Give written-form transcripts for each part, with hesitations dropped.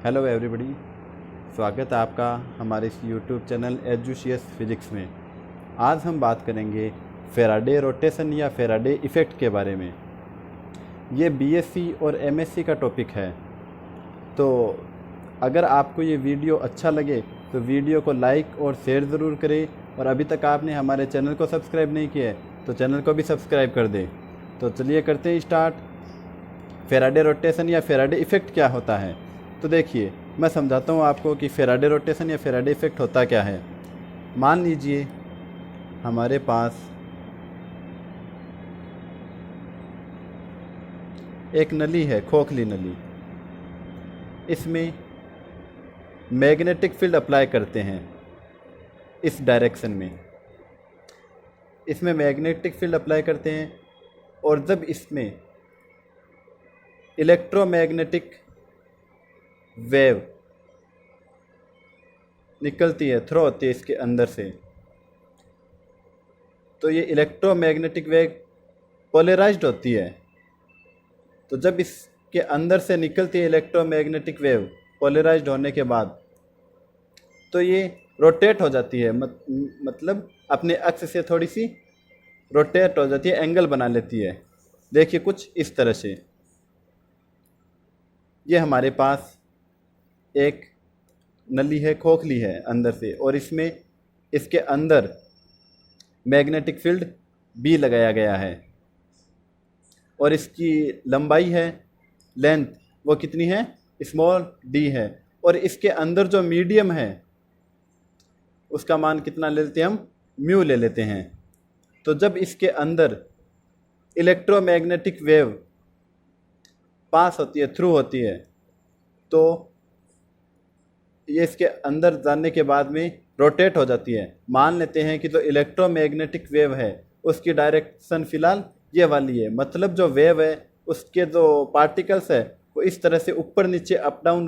Hello everybody, स्वागत है आपका हमारे इस यूट्यूब चैनल एजुशियस फिजिक्स में। आज हम बात करेंगे फेराडे रोटेशन या फेराडे इफ़ेक्ट के बारे में। ये बीएससी और एमएससी का टॉपिक है। तो अगर आपको ये वीडियो अच्छा लगे तो वीडियो को लाइक और शेयर ज़रूर करें, और अभी तक आपने हमारे चैनल को सब्सक्राइब नहीं किया है तो चैनल को भी सब्सक्राइब कर दें। तो चलिए करते हैं स्टार्ट। फेराडे रोटेशन या फेराडे इफ़ेक्ट क्या होता है? तो देखिए, मैं समझाता हूँ आपको कि फेराडे रोटेशन या फेराडे इफ़ेक्ट होता क्या है। मान लीजिए हमारे पास एक नली है, खोखली नली। इसमें मैग्नेटिक फील्ड अप्लाई करते हैं इस डायरेक्शन में। इसमें मैग्नेटिक फील्ड अप्लाई करते हैं, और जब इसमें इलेक्ट्रोमैग्नेटिक वेव निकलती है, थ्रो होती है इसके अंदर से, तो ये इलेक्ट्रोमैग्नेटिक वेव पोलराइज्ड होती है। तो जब इसके अंदर से निकलती है इलेक्ट्रोमैग्नेटिक वेव पोलराइज्ड होने के बाद, तो ये रोटेट हो जाती है, मतलब अपने अक्ष से थोड़ी सी रोटेट हो जाती है, एंगल बना लेती है। देखिए कुछ इस तरह से। ये हमारे पास एक नली है, खोखली है अंदर से, और इसके अंदर मैग्नेटिक फील्ड बी लगाया गया है, और इसकी लंबाई है, लेंथ वो कितनी है, स्मॉल डी है। और इसके अंदर जो मीडियम है उसका मान कितना ले लेते हैं हम, म्यू ले लेते हैं। तो जब इसके अंदर इलेक्ट्रोमैग्नेटिक वेव पास होती है, थ्रू होती है, तो ये इसके अंदर जाने के बाद में रोटेट हो जाती है। मान लेते हैं कि जो इलेक्ट्रोमैग्नेटिक वेव है उसकी डायरेक्शन फ़िलहाल ये वाली है, मतलब जो वेव है उसके जो पार्टिकल्स है वो इस तरह से ऊपर नीचे अप डाउन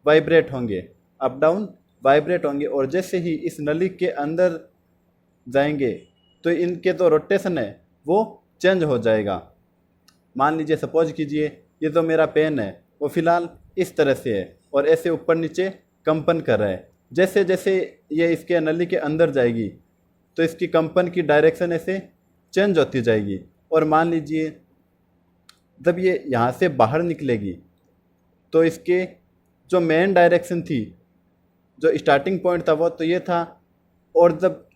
वाइब्रेट होंगे, अप डाउन वाइब्रेट होंगे। और जैसे ही इस नली के अंदर जाएंगे तो इनके जो रोटेशन है वो चेंज हो जाएगा। मान लीजिए, सपोज कीजिए ये जो मेरा पेन है वो फ़िलहाल इस तरह से है और ऐसे ऊपर नीचे कंपन कर रहा है। जैसे जैसे ये इसके नली के अंदर जाएगी तो इसकी कंपन की डायरेक्शन ऐसे चेंज होती जाएगी। और मान लीजिए जब ये यहाँ से बाहर निकलेगी तो इसके जो मेन डायरेक्शन थी, जो स्टार्टिंग पॉइंट था वो तो ये था, और जब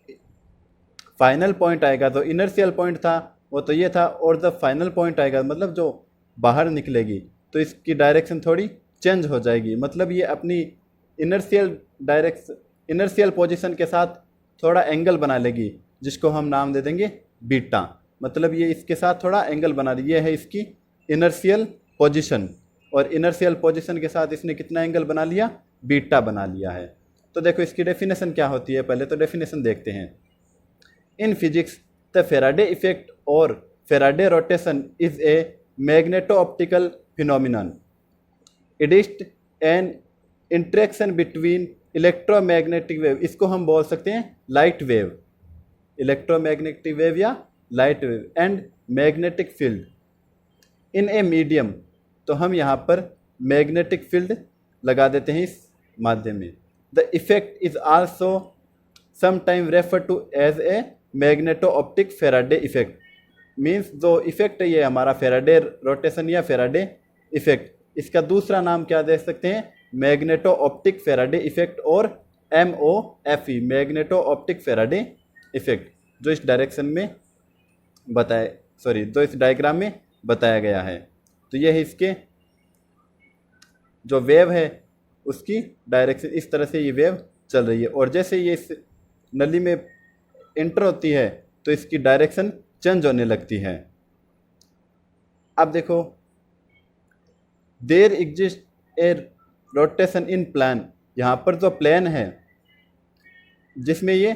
फाइनल पॉइंट आएगा तो इनर्शियल पॉइंट था वो तो ये था, और जब फाइनल पॉइंट आएगा मतलब जो बाहर निकलेगी तो इसकी डायरेक्शन थोड़ी चेंज हो जाएगी। मतलब ये अपनी इनर्शियल पोजीशन के साथ थोड़ा एंगल बना लेगी, जिसको हम नाम दे देंगे बीटा। मतलब ये इसके साथ थोड़ा एंगल बना रही, ये है इसकी इनर्शियल पोजीशन, और इनर्शियल पोजीशन के साथ इसने कितना एंगल बना लिया, बीटा बना लिया है। तो देखो इसकी डेफिनेशन क्या होती है, पहले तो डेफिनेशन देखते हैं। In physics the Faraday effect और Faraday rotation is a magneto optical phenomenon. It is an interaction between electromagnetic wave, इसको हम बोल सकते हैं लाइट वेव, इलेक्ट्रोमैग्नेटिक वेव या light wave, and magnetic field in a medium. तो हम यहाँ पर मैग्नेटिक फील्ड लगा देते हैं इस माध्यम में। The effect is also sometime refer to as a magneto optic Faraday effect. Means जो इफेक्ट है ये हमारा फेराडे रोटेशन या फेराडे इफेक्ट, इसका दूसरा नाम क्या दे सकते हैं, मैग्नेटो ऑप्टिक फेराडे इफेक्ट, और MOFE magneto optic Faraday effect, जो इस डायरेक्शन में जो इस डायग्राम में बताया गया है। तो ये है इसके जो वेव है उसकी डायरेक्शन, इस तरह से ये वेव चल रही है, और जैसे ये इस नली में इंटर होती है तो इसकी डायरेक्शन चेंज होने लगती है। अब देखो, there exist a rotation in plan, यहाँ पर जो प्लेन है जिसमें ये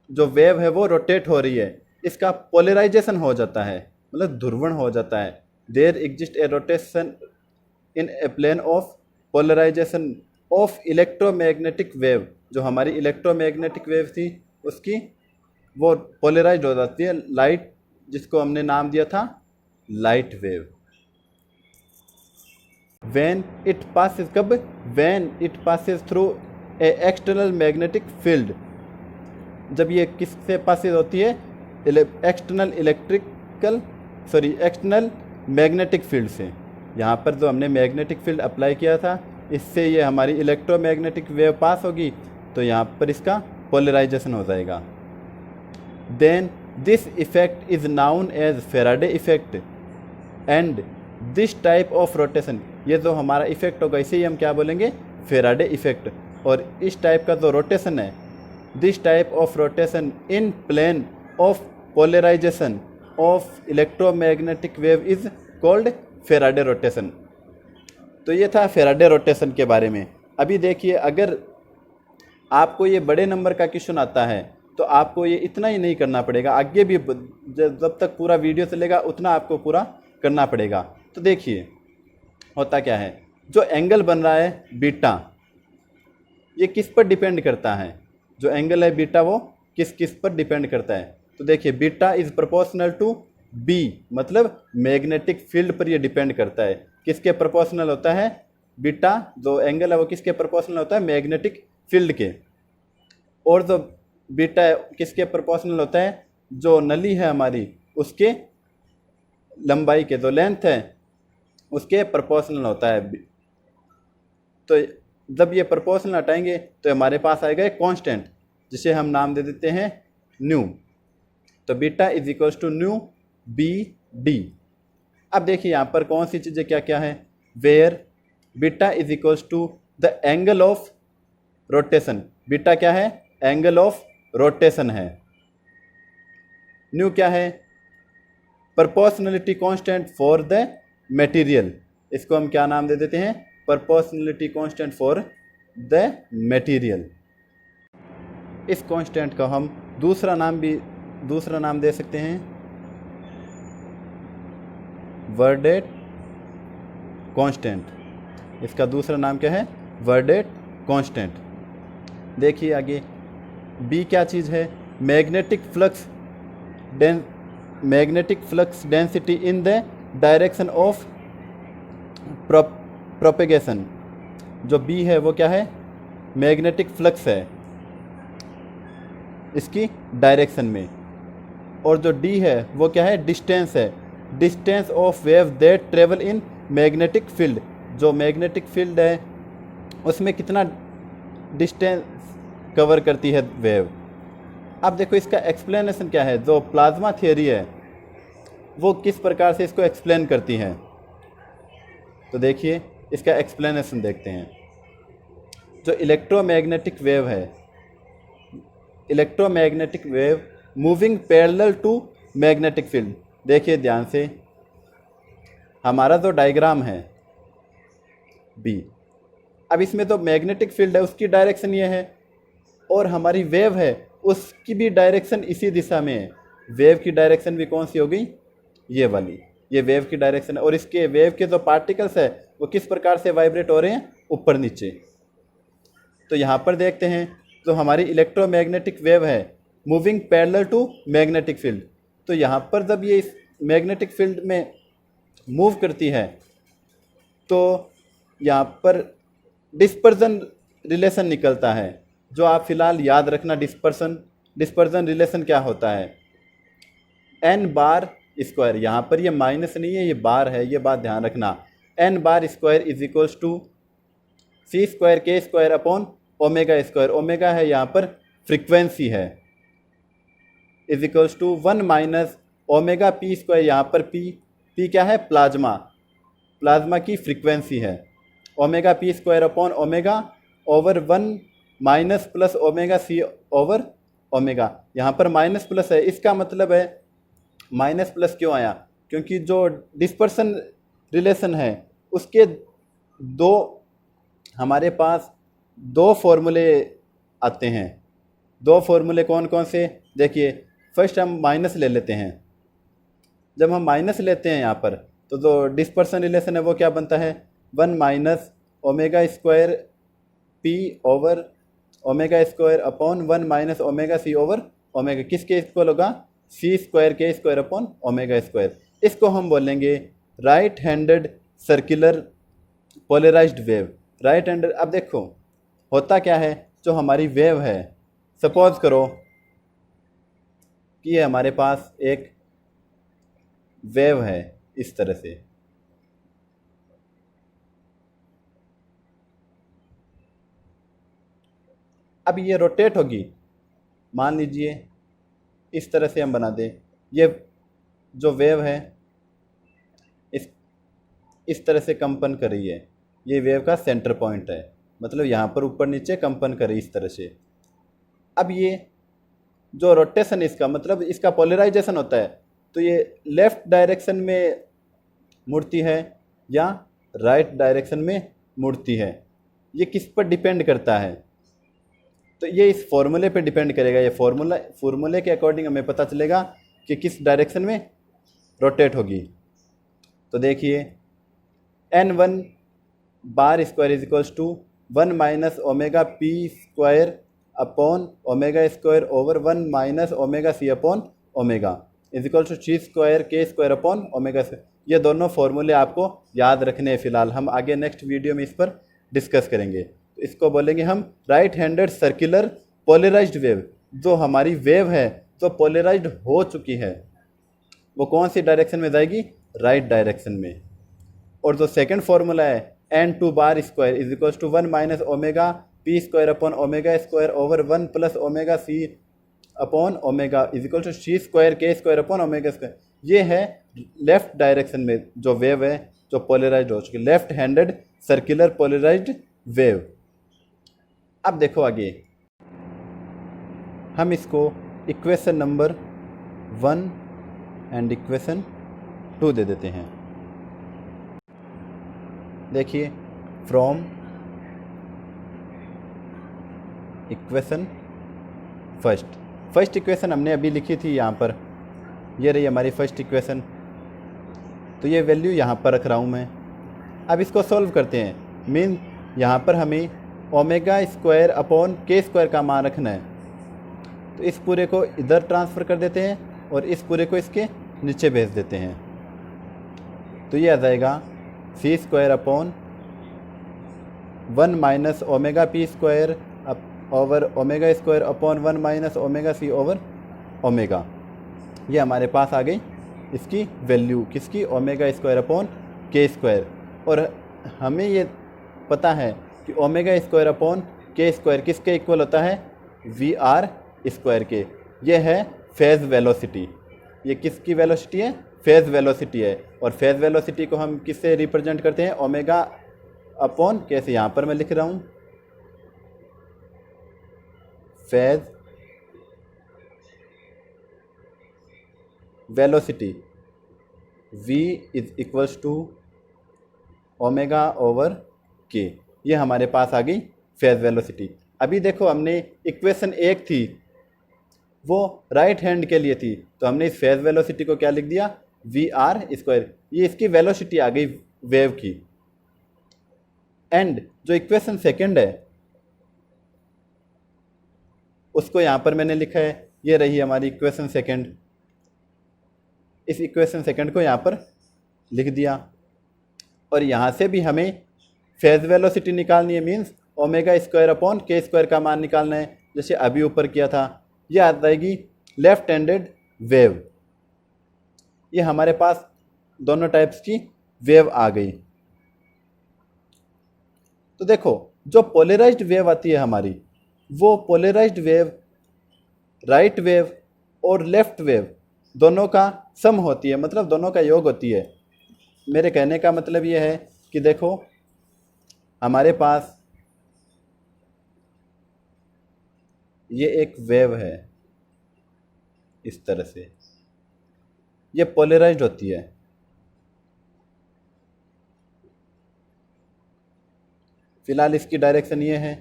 जो वेव है वो रोटेट हो रही है, इसका पोलराइजेशन हो जाता है, मतलब ध्रुवण हो जाता है। There exist a rotation in a plane of polarisation of electromagnetic wave, जो हमारी इलेक्ट्रोमैग्नेटिक वेव थी उसकी वो पोलराइज हो जाती है लाइट, जिसको हमने नाम दिया था light wave. When it passes, कब? When it passes through a external magnetic field, जब ये किससे पासेस होती है? एक्सटर्नल मैग्नेटिक फील्ड से। यहाँ पर जो हमने मैग्नेटिक फील्ड अप्लाई किया था, इससे ये हमारी इलेक्ट्रोमैग्नेटिक वेव पास होगी, तो यहाँ पर इसका पोलराइजेशन हो जाएगा। Then this effect is known as Faraday effect and this type of rotation, ये जो हमारा इफेक्ट होगा इसे ही हम क्या बोलेंगे? Faraday effect. और इस टाइप का जो रोटेशन है, this type of rotation in plane of polarisation of electromagnetic wave is called Faraday rotation. तो ये था फेराडे रोटेशन के बारे में। अभी देखिए, अगर आपको ये बड़े नंबर का क्वेश्चन आता है तो आपको ये इतना ही नहीं करना पड़ेगा, आगे भी जब तक पूरा वीडियो चलेगा उतना आपको पूरा करना पड़ेगा। तो देखिए होता क्या है, जो एंगल बन रहा है बीटा, ये किस पर डिपेंड करता है? जो एंगल है बीटा वो किस किस पर डिपेंड करता है? तो देखिए beta is proportional to B, मतलब मैग्नेटिक फील्ड पर ये डिपेंड करता है। किसके प्रोपोर्शनल होता है? बीटा जो एंगल है वो किसके प्रोपोर्शनल होता है? मैग्नेटिक फील्ड के। और जो बीटा है किसके प्रोपोर्शनल होता है? जो नली है हमारी उसके लंबाई के, जो लेंथ है उसके प्रोपोर्शनल होता है। तो जब ये प्रोपोर्शनल हटाएंगे तो हमारे पास आएगा एक कांस्टेंट, जिसे हम नाम दे देते हैं न्यू। तो beta is equals to nu B D. अब देखिए यहाँ पर कौन सी चीज़ें क्या क्या है? Where beta is equals to the angle of rotation. Beta क्या है? एंगल ऑफ रोटेशन है। न्यू क्या है? Proportionality constant for the material. इसको हम क्या नाम दे देते हैं? Proportionality constant for the material. इस कांस्टेंट का हम दूसरा नाम दे सकते हैं वर्डेट कांस्टेंट। इसका दूसरा नाम क्या है? वर्डेट कांस्टेंट। देखिए आगे बी क्या चीज़ है? Magnetic flux density in the direction of propagation. जो बी है वो क्या है? मैग्नेटिक फ्लक्स है इसकी डायरेक्शन में। और जो डी है वो क्या है? डिस्टेंस है, distance of wave that travel in magnetic field. जो मैग्नेटिक फील्ड है उसमें कितना डिस्टेंस कवर करती है वेव। अब देखो इसका एक्सप्लेनेशन क्या है? जो प्लाज्मा थियरी है वो किस प्रकार से इसको एक्सप्लेन करती है। तो देखिए इसका एक्सप्लेनेशन देखते हैं। जो इलेक्ट्रोमैग्नेटिक वेव है, electromagnetic wave moving parallel to magnetic field. देखिए ध्यान से, हमारा जो डायग्राम है बी, अब इसमें तो मैग्नेटिक फील्ड है उसकी डायरेक्शन ये है, और हमारी वेव है उसकी भी डायरेक्शन इसी दिशा में है। वेव की डायरेक्शन भी कौन सी हो गई? ये वाली, ये वेव की डायरेक्शन है। और इसके वेव के जो पार्टिकल्स है वो किस प्रकार से वाइब्रेट हो रहे हैं? ऊपर नीचे। तो यहाँ पर देखते हैं, तो हमारी इलेक्ट्रोमैग्नेटिक वेव है moving parallel to magnetic field. तो यहाँ पर जब ये इस मैग्नेटिक फील्ड में मूव करती है तो यहाँ पर डिस्पर्जन रिलेशन निकलता है, जो आप फिलहाल याद रखना। डिस्पर्जन रिलेशन क्या होता है? एन बार स्क्वायर, यहाँ पर ये माइनस नहीं है ये बार है, ये बात ध्यान रखना। N bar square is equals to C square के square upon omega square. Omega है यहाँ पर फ्रीक्वेंसी है, is equals to 1 minus omega P square. यहाँ पर पी क्या है? प्लाज्मा की फ्रीक्वेंसी है। Omega P square upon omega over 1 minus plus omega सी ओवर ओमेगा। यहाँ पर माइनस प्लस है, इसका मतलब है माइनस प्लस क्यों आया? क्योंकि जो डिस्पर्सन रिलेशन है उसके हमारे पास दो फॉर्मूले आते हैं। दो फॉर्मूले कौन कौन से? देखिए फर्स्ट हम माइनस ले लेते हैं। जब हम माइनस लेते हैं यहाँ पर तो जो डिस्पर्सन रिलेशन है वो क्या बनता है? 1 minus omega square p over omega square upon 1 minus omega सी ओवर ओमेगा। किसके इक्वल होगा? सी स्क्वायर के स्क्वायर अपॉन ओमेगा स्क्वायर। इसको हम बोलेंगे right handed circular polarised wave, right handed. अब देखो होता क्या है, जो हमारी वेव है, सपोज करो कि ये हमारे पास एक वेव है इस तरह से, अब ये रोटेट होगी, मान लीजिए इस तरह से हम बना दें, ये जो वेव है इस तरह से कंपन कर रही है, ये वेव का सेंटर पॉइंट है, मतलब यहाँ पर ऊपर नीचे कंपन करे इस तरह से। अब ये जो रोटेशन इसका मतलब इसका पोलराइजेशन होता है, तो ये लेफ्ट डायरेक्शन में मुड़ती है या राइट डायरेक्शन में मुड़ती है, ये किस पर डिपेंड करता है, तो ये इस फॉर्मूले पे डिपेंड करेगा। ये फॉर्मूले के अकॉर्डिंग हमें पता चलेगा कि किस डायरेक्शन में रोटेट होगी। तो देखिए n1 bar square is equals to 1 minus omega P square upon omega square over 1 minus omega c upon omega is equal to C square के स्क्वायर अपॉन ओमेगा स्क्वायर। ये दोनों फॉर्मूले आपको याद रखने हैं फिलहाल, हम आगे नेक्स्ट वीडियो में इस पर डिस्कस करेंगे। तो इसको बोलेंगे हम right handed circular polarised wave. जो हमारी वेव है जो पोलराइज्ड हो चुकी है वो कौन सी डायरेक्शन में जाएगी, राइट डायरेक्शन में। और जो सेकंड फॉर्मूला है n2 bar square is equal to 1 minus omega P square upon omega square over 1 plus omega c upon omega is equal to C square के स्क्वायर अपॉन ओमेगा स्क्वायर, ये है left direction में जो wave है जो polarised हो चुकी है, left handed circular polarised wave. अब देखो आगे हम इसको इक्वेशन नंबर 1 एंड इक्वेशन 2 दे देते हैं। देखिए फ्रॉम इक्वेशन फर्स्ट इक्वेशन हमने अभी लिखी थी यहाँ पर, ये रही हमारी फर्स्ट इक्वेशन, तो ये वैल्यू यहाँ पर रख रहा हूँ मैं। अब इसको सॉल्व करते हैं, मीन यहाँ पर हमें omega square upon K square का मान रखना है, तो इस पूरे को इधर ट्रांसफ़र कर देते हैं और इस पूरे को इसके नीचे भेज देते हैं, तो ये आ जाएगा C square upon 1 minus omega P square over omega square upon 1 minus omega सी ओवर ओमेगा। ये हमारे पास आ गई इसकी वैल्यू, किसकी, omega square upon K square. और हमें ये पता है कि omega square upon K square किसके इक्वल होता है, वी आर स्क्वायर के। ये है फेज़ वेलोसिटी, ये किसकी वेलोसिटी है, फेज़ वेलोसिटी है। और फेज़ वेलोसिटी को हम किससे रिप्रेजेंट करते हैं, ओमेगा अपॉन कैसे, यहाँ पर मैं लिख रहा हूँ phase velocity v is equals to omega over k, ये हमारे पास आ गई फेज़ वेलोसिटी। अभी देखो हमने इक्वेशन 1 थी वो राइट हैंड के लिए थी, तो हमने इस फेज़ वेलोसिटी को क्या लिख दिया, वी आर स्क्वायर, ये इसकी वेलोसिटी आ गई वेव की। एंड जो इक्वेशन सेकंड है उसको यहाँ पर मैंने लिखा है, ये रही हमारी इक्वेशन सेकंड, इस इक्वेशन सेकंड को यहाँ पर लिख दिया। और यहाँ से भी हमें फेज़ वेलोसिटी निकालनी है, means omega square upon K square का मान निकालना है, जैसे अभी ऊपर किया था। ये आ जाएगी लेफ्ट हैंडेड वेव, ये हमारे पास दोनों टाइप्स की वेव आ गई। तो देखो जो पोलराइज्ड वेव आती है हमारी, वो पोलराइज्ड वेव राइट वेव और लेफ्ट वेव दोनों का सम होती है, मतलब दोनों का योग होती है। मेरे कहने का मतलब ये है कि देखो हमारे पास ये एक वेव है इस तरह से, ये पोलराइज्ड होती है। फिलहाल इसकी डायरेक्शन ये है,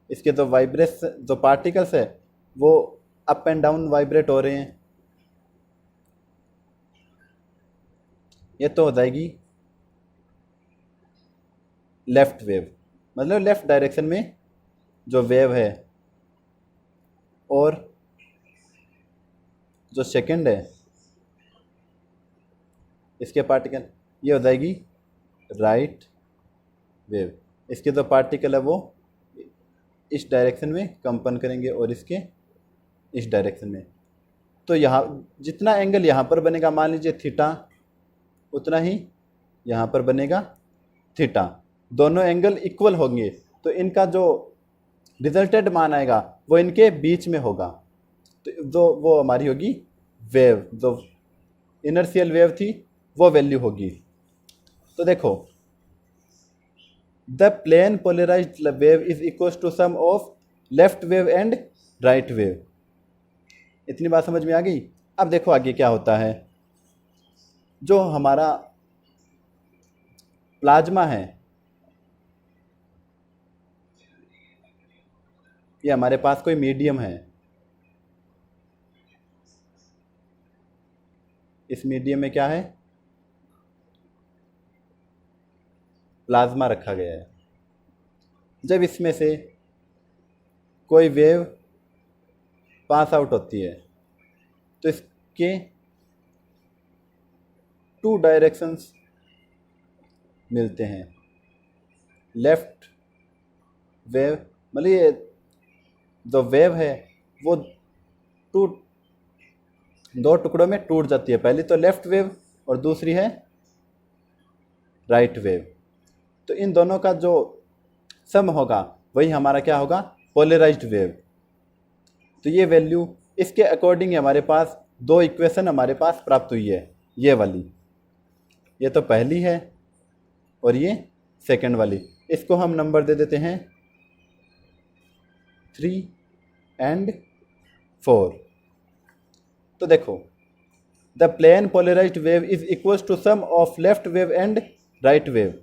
इसके जो वाइब्रेशन जो पार्टिकल्स है वो अप एंड डाउन वाइब्रेट हो रहे हैं। ये तो हो जाएगी लेफ्ट वेव, मतलब लेफ्ट डायरेक्शन में जो वेव है। और जो सेकंड है इसके पार्टिकल, ये हो जाएगी राइट वेव। इसके जो पार्टिकल है वो इस डायरेक्शन में कंपन करेंगे और इसके इस डायरेक्शन में। तो यहाँ जितना एंगल यहाँ पर बनेगा, मान लीजिए थीटा, उतना ही यहाँ पर बनेगा थीटा। दोनों एंगल इक्वल होंगे तो इनका जो रिजल्टेंट मान आएगा वो इनके बीच में होगा। तो जो वो हमारी होगी वेव, जो इनर्शियल वेव थी वो वैल्यू होगी। तो देखो, the plane polarised wave is equal to sum of left wave and right wave. इतनी बात समझ में आ गई। अब देखो आगे क्या होता है। जो हमारा प्लाज्मा है, ये हमारे पास कोई मीडियम है, इस मीडियम में क्या है, प्लाज्मा रखा गया है। जब इसमें से कोई वेव पास आउट होती है तो इसके टू डायरेक्शंस मिलते हैं। लेफ्ट वेव, मतलब ये जो वेव है वो दो टुकड़ों में टूट जाती है। पहली तो लेफ्ट वेव और दूसरी है राइट वेव। तो इन दोनों का जो सम होगा वही हमारा क्या होगा, पोलराइज्ड वेव। तो ये वैल्यू, इसके अकॉर्डिंग हमारे पास दो इक्वेशन हमारे पास प्राप्त हुई है। ये वाली, ये तो पहली है और ये सेकंड वाली। इसको हम नंबर दे देते हैं 3 and 4। तो देखो, the plane polarised wave is equal to sum of left wave and right wave.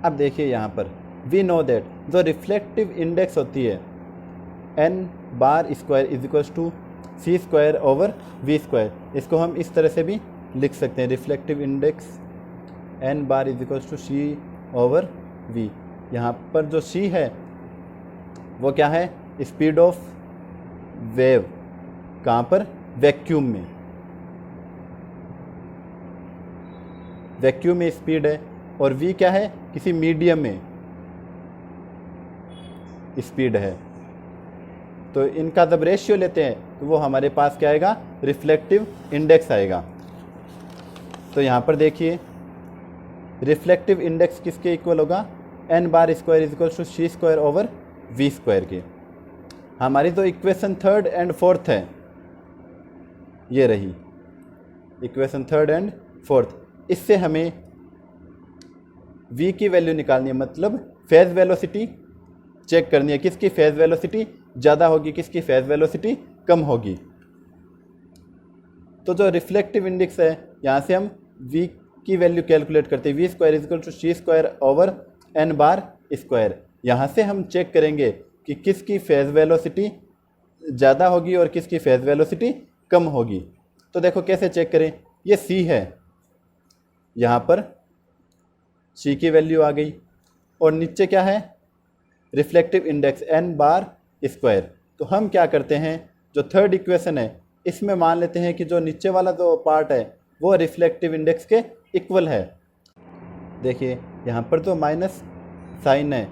अब देखिए यहाँ पर, वी नो दैट जो रिफ्लेक्टिव इंडेक्स होती है n bar square is equal to C square over v square. इसको हम इस तरह से भी लिख सकते हैं, reflective index n bar is equal to c over v. यहाँ पर जो c है वो क्या है, स्पीड ऑफ वेव। कहाँ पर, वैक्यूम में। वैक्यूम में स्पीड है। और v क्या है, किसी मीडियम में स्पीड है। तो इनका जब रेशियो लेते हैं तो वो हमारे पास क्या आएगा, रिफ्लेक्टिव इंडेक्स आएगा। तो यहाँ पर देखिए, रिफ्लेक्टिव इंडेक्स किसके इक्वल होगा, n bar square is equal to C square over v square के। हमारी तो इक्वेशन थर्ड एंड फोर्थ है, ये रही इक्वेशन थर्ड एंड फोर्थ। इससे हमें v की वैल्यू निकालनी है, मतलब फेज वेलोसिटी चेक करनी है, किसकी फेज वेलोसिटी ज़्यादा होगी, किसकी फेज वेलोसिटी कम होगी। तो जो रिफ्लेक्टिव इंडेक्स है, यहाँ से हम v की वैल्यू कैलकुलेट करते हैं, v square is equal to C square over n bar square. यहाँ से हम चेक करेंगे कि किसकी फेज वेलोसिटी ज़्यादा होगी और किसकी फेज वेलोसिटी कम होगी। तो देखो कैसे चेक करें, ये c है, यहाँ पर c की वैल्यू आ गई और नीचे क्या है, reflective index n bar square. तो हम क्या करते हैं, जो थर्ड इक्वेशन है इसमें मान लेते हैं कि जो नीचे वाला जो पार्ट है वो रिफ्लेक्टिव इंडेक्स के इक्वल है। देखिए यहाँ पर तो माइनस साइन है,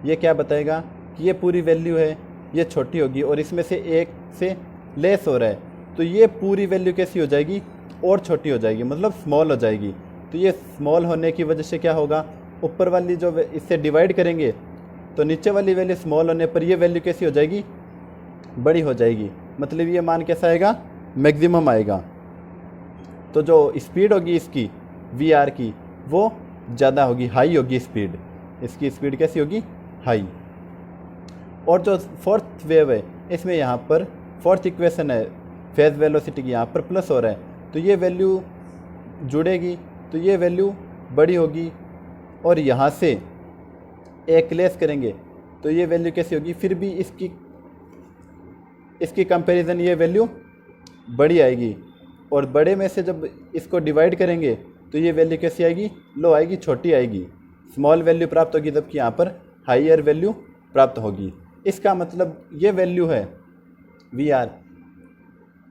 ये क्या बताएगा कि ये पूरी वैल्यू है, ये छोटी होगी और इसमें से एक से लेस हो रहा है। तो ये पूरी वैल्यू कैसी हो जाएगी, और छोटी हो जाएगी, मतलब स्मॉल हो जाएगी। तो ये स्मॉल होने की वजह से क्या होगा, ऊपर वाली जो इससे डिवाइड करेंगे तो नीचे वाली वैल्यू स्मॉल होने पर ये वैल्यू कैसी हो जाएगी, बड़ी हो जाएगी। मतलब ये मान कैसा आएगा, मैक्सिमम आएगा। तो जो स्पीड होगी इसकी वी आर की वो ज़्यादा होगी, हाई होगी स्पीड। इसकी स्पीड कैसी होगी, हाई। और जो फोर्थ वेव है इसमें यहाँ पर फोर्थ इक्वेशन है, फेज वेलोसिटी की यहाँ पर प्लस हो रहा है, तो ये वैल्यू जुड़ेगी, तो ये वैल्यू बड़ी होगी। और यहाँ से एक लेस करेंगे तो ये वैल्यू कैसी होगी, फिर भी इसकी कंपैरिजन ये वैल्यू बड़ी आएगी। और बड़े में से जब इसको डिवाइड करेंगे तो ये वैल्यू कैसी आएगी, लो आएगी, छोटी आएगी, स्मॉल वैल्यू प्राप्त होगी, जबकि यहाँ पर हाईयर वैल्यू प्राप्त होगी। इसका मतलब ये वैल्यू है वी आर,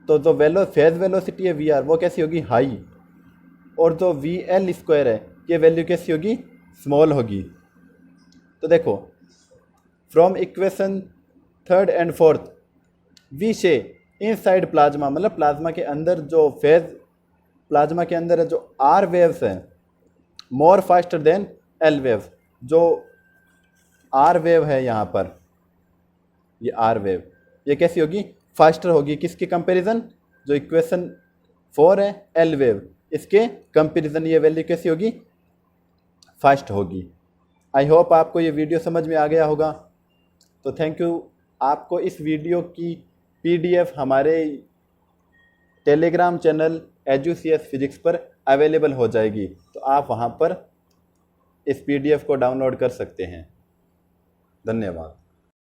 तो जो फेज वेलोसिटी है वी आर वो कैसी होगी, हाई। और जो वी एल स्क्वायर है ये वैल्यू कैसी होगी, स्मॉल होगी। तो देखो from equation third and fourth v से इनसाइड प्लाज्मा, मतलब प्लाज्मा के अंदर जो फेज, प्लाज्मा के अंदर जो आर वेव्स हैं more faster than L wave. जो आर वेव है यहाँ पर, ये आर वेव ये कैसी होगी, फास्टर होगी। किसके कंपैरिजन, जो इक्वेशन 4 है एल वेव, इसके कंपैरिजन ये वैल्यू कैसी होगी, फास्ट होगी। आई होप आपको ये वीडियो समझ में आ गया होगा। तो थैंक यू। आपको इस वीडियो की पीडीएफ हमारे टेलीग्राम चैनल एजुसीएस फिजिक्स पर अवेलेबल हो जाएगी, तो आप वहाँ पर इस पीडीएफ को डाउनलोड कर सकते हैं। धन्यवाद।